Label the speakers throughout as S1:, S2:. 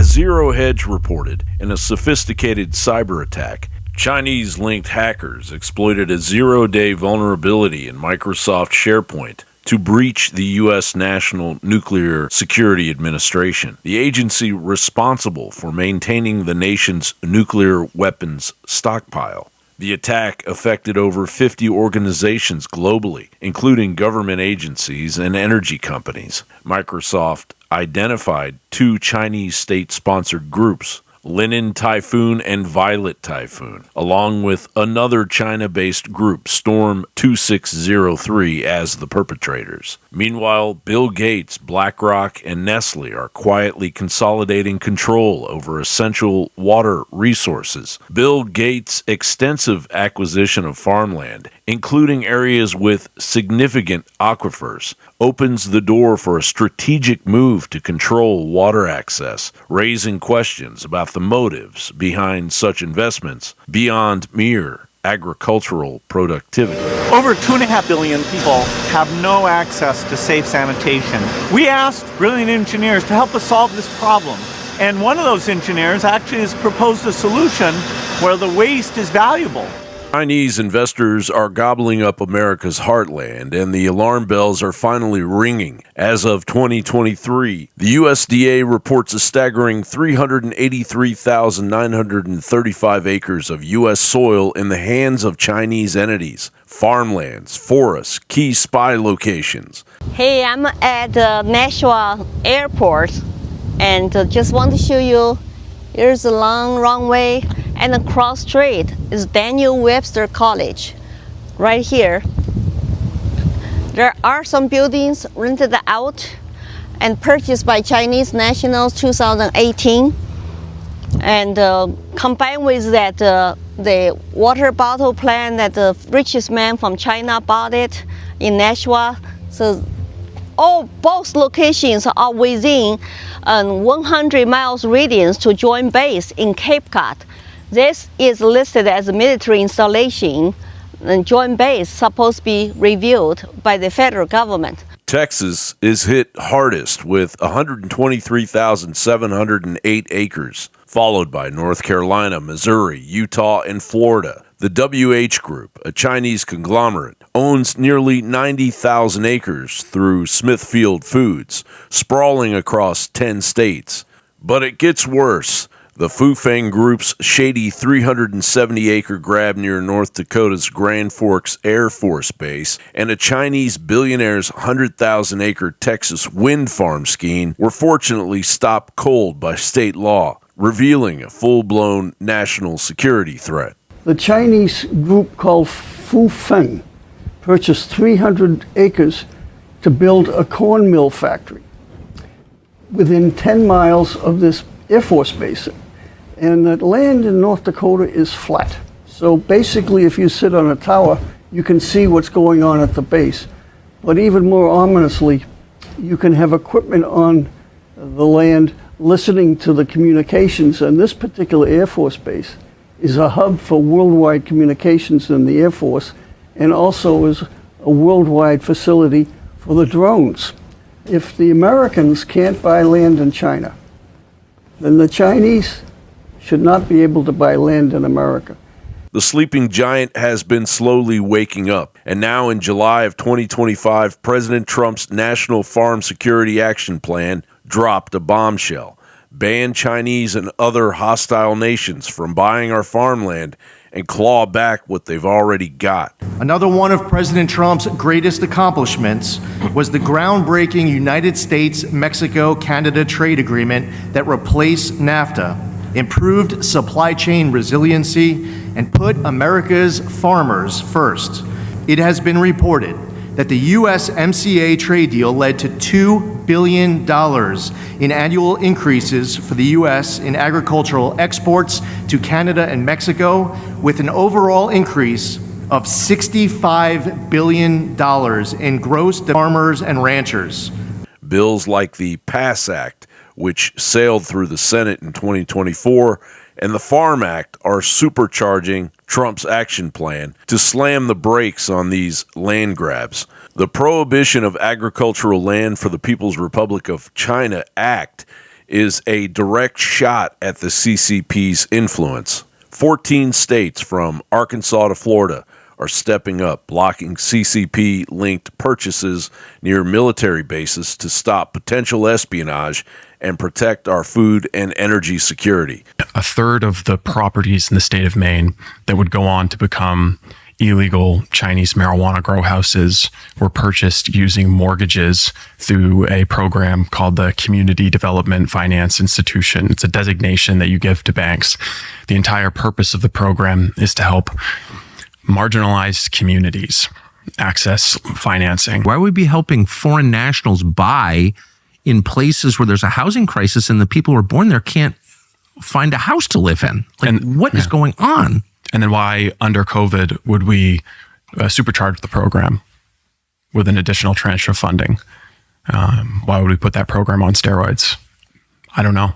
S1: Zero Hedge reported in a sophisticated cyber attack, Chinese-linked hackers exploited a zero-day vulnerability in Microsoft SharePoint to breach the U.S. National Nuclear Security Administration, the agency responsible for maintaining the nation's nuclear weapons stockpile. The attack affected over 50 organizations globally, including government agencies and energy companies. Microsoft identified 2 Chinese state-sponsored groups, Linen Typhoon and Violet Typhoon, along with another China-based group, Storm 2603, as the perpetrators. Meanwhile, Bill Gates, BlackRock, and Nestle are quietly consolidating control over essential water resources. Bill Gates' extensive acquisition of farmland, including areas with significant aquifers, opens the door for a strategic move to control water access, raising questions about the motives behind such investments beyond mere agricultural productivity.
S2: Over 2.5 billion people have no access to safe sanitation. We asked brilliant engineers to help us solve this problem. And one of those engineers actually has proposed a solution where the waste is valuable.
S1: Chinese investors are gobbling up America's heartland, and the alarm bells are finally ringing. As of 2023, the USDA reports a staggering 383,935 acres of U.S. soil in the hands of Chinese entities, farmlands, forests, key spy locations.
S3: Hey, I'm at the Nashua Airport, and just want to show you, here's a long runway. And across the street is Daniel Webster College, right here. There are some buildings rented out and purchased by Chinese nationals 2018. And combined with that, the water bottle plant that the richest man from China bought it in Nashua. So both locations are within 100 miles radius to Joint Base in Cape Cod. This is listed as a military installation, and Joint Base supposed to be reviewed by the federal government.
S1: Texas is hit hardest with 123,708 acres, followed by North Carolina, Missouri, Utah, and Florida. The WH Group, a Chinese conglomerate, owns nearly 90,000 acres through Smithfield Foods, sprawling across 10 states. But it gets worse. The Fufeng Group's shady 370-acre grab near North Dakota's Grand Forks Air Force Base and a Chinese billionaire's 100,000-acre Texas wind farm scheme were fortunately stopped cold by state law, revealing a full-blown national security threat.
S4: The Chinese group called Fufeng purchased 300 acres to build a corn mill factory within 10 miles of this Air Force Base. And the land in North Dakota is flat. So basically, if you sit on a tower, you can see what's going on at the base. But even more ominously, you can have equipment on the land listening to the communications. And this particular Air Force Base is a hub for worldwide communications in the Air Force, and also is a worldwide facility for the drones. If the Americans can't buy land in China, then the Chinese should not be able to buy land in America.
S1: The sleeping giant has been slowly waking up, and now in July of 2025, President Trump's National Farm Security Action Plan dropped a bombshell, banned Chinese and other hostile nations from buying our farmland and claw back what they've already got.
S5: Another one of President Trump's greatest accomplishments was the groundbreaking United States-Mexico-Canada trade agreement that replaced NAFTA, improved supply chain resiliency, and put America's farmers first. It has been reported that the USMCA trade deal led to $2 billion in annual increases for the U.S. in agricultural exports to Canada and Mexico, with an overall increase of $65 billion in gross to farmers and ranchers.
S1: Bills like the PASS Act, which sailed through the Senate in 2024, and the Farm Act are supercharging Trump's action plan to slam the brakes on these land grabs. The Prohibition of Agricultural Land for the People's Republic of China Act is a direct shot at the CCP's influence. 14 states from Arkansas to Florida are stepping up, blocking CCP-linked purchases near military bases to stop potential espionage and protect our food and energy security.
S6: A third of the properties in the state of Maine that would go on to become illegal Chinese marijuana grow houses were purchased using mortgages through a program called the Community Development Finance Institution. It's a designation that you give to banks. The entire purpose of the program is to help marginalized communities access financing.
S7: Why would we be helping foreign nationals buy in places where there's a housing crisis and the people who are born there can't find a house to live in? What is going on?
S6: And then why, under COVID, would we supercharge the program with an additional tranche of funding? Why would we put that program on steroids? I don't know.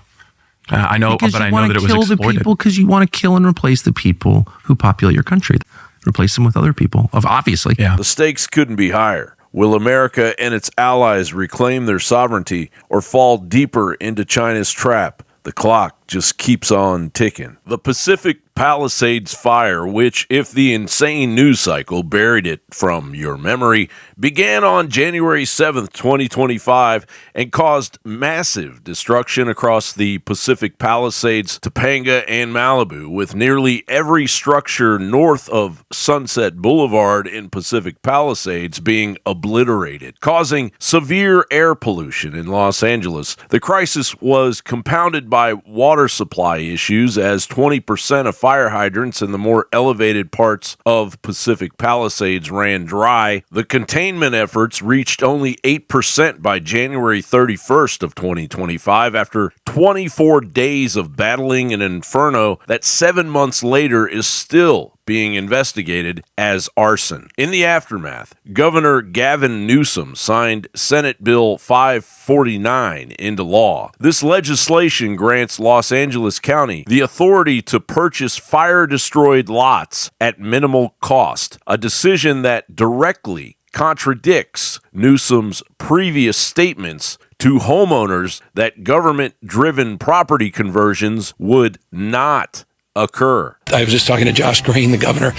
S6: I know, but I know that it was exploited.
S7: Because you want to kill and replace the people who populate your country. Replace them with other people, obviously.
S6: Yeah.
S1: The stakes couldn't be higher. Will America and its allies reclaim their sovereignty or fall deeper into China's trap? The clock just keeps on ticking. The Pacific Palisades fire, which, if the insane news cycle buried it from your memory, began on January 7th, 2025, and caused massive destruction across the Pacific Palisades, Topanga, and Malibu, with nearly every structure north of Sunset Boulevard in Pacific Palisades being obliterated, causing severe air pollution in Los Angeles. The crisis was compounded by water supply issues, as 20% of fire hydrants in the more elevated parts of Pacific Palisades ran dry. The containment efforts reached only 8% by January 31st of 2025 after 24 days of battling an inferno that 7 months later is still being investigated as arson. In the aftermath, Governor Gavin Newsom signed Senate Bill 549 into law. This legislation grants Los Angeles County the authority to purchase fire-destroyed lots at minimal cost, a decision that directly contradicts Newsom's previous statements to homeowners that government-driven property conversions would not occur.
S8: I was just talking to Josh Green, the governor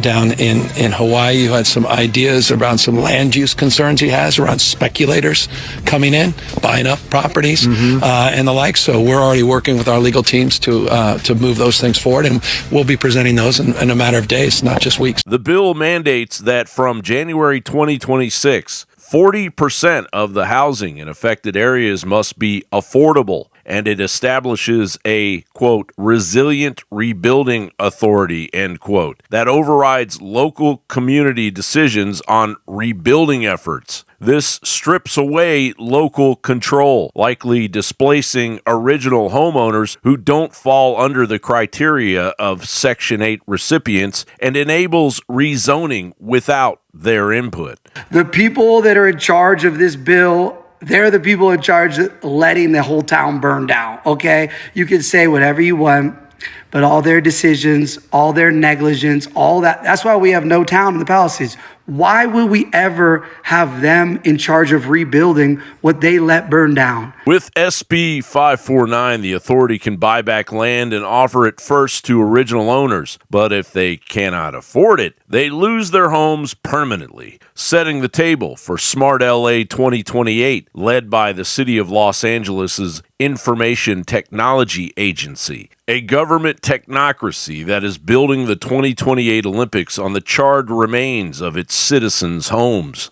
S8: down in Hawaii, who had some ideas around some land use concerns he has around speculators coming in, buying up properties and the like. So we're already working with our legal teams to move those things forward, and we'll be presenting those in a matter of days, not just weeks.
S1: The bill mandates that from January 2026, 40% of the housing in affected areas must be affordable, and it establishes a, quote, resilient rebuilding authority, end quote, that overrides local community decisions on rebuilding efforts. This strips away local control, likely displacing original homeowners who don't fall under the criteria of Section 8 recipients, and enables rezoning without their input.
S9: The people that are in charge of this bill, they're the people in charge of letting the whole town burn down, okay? You can say whatever you want, but all their decisions, all their negligence, all that, that's why we have no town in the Palisades. Why will we ever have them in charge of rebuilding what they let burn down?
S1: With SB 549, the authority can buy back land and offer it first to original owners. But if they cannot afford it, they lose their homes permanently, setting the table for Smart LA 2028, led by the City of Los Angeles' Information Technology Agency, a government technocracy that is building the 2028 Olympics on the charred remains of its citizens' homes.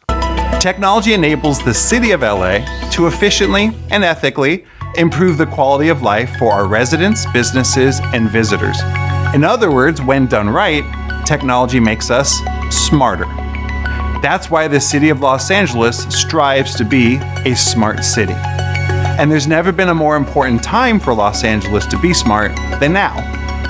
S10: Technology enables the City of LA to efficiently and ethically improve the quality of life for our residents, businesses, and visitors. In other words, when done right, technology makes us smarter. That's why the City of Los Angeles strives to be a smart city. And there's never been a more important time for Los Angeles to be smart than now,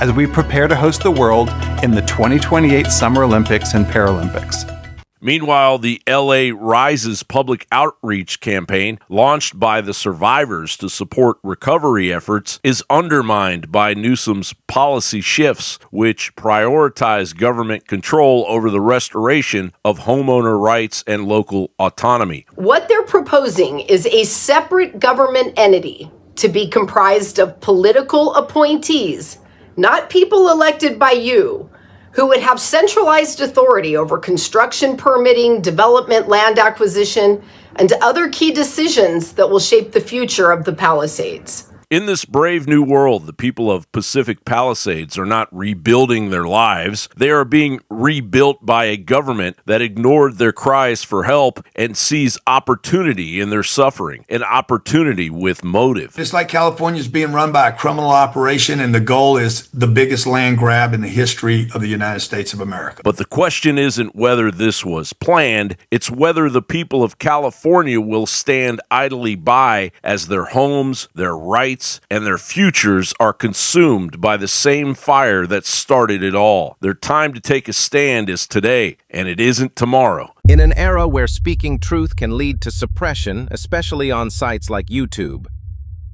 S10: as we prepare to host the world in the 2028 Summer Olympics and Paralympics.
S1: Meanwhile, the LA Rises public outreach campaign, launched by the survivors to support recovery efforts, is undermined by Newsom's policy shifts, which prioritize government control over the restoration of homeowner rights and local autonomy.
S11: What they're proposing is a separate government entity to be comprised of political appointees, not people elected by you, who would have centralized authority over construction permitting, development, land acquisition, and other key decisions that will shape the future of the Palisades.
S1: In this brave new world, the people of Pacific Palisades are not rebuilding their lives. They are being rebuilt by a government that ignored their cries for help and sees opportunity in their suffering, an opportunity with motive.
S12: It's like California's being run by a criminal operation, and the goal is the biggest land grab in the history of the United States of America.
S1: But the question isn't whether this was planned, it's whether the people of California will stand idly by as their homes, their rights, and their futures are consumed by the same fire that started it all. Their time to take a stand is today, and it isn't tomorrow.
S13: In an era where speaking truth can lead to suppression, especially on sites like YouTube,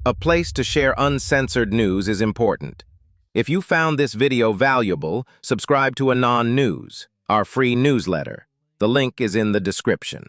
S13: a place to share uncensored news is important. If you found this video valuable, subscribe to Anon News, our free newsletter. The link is in the description.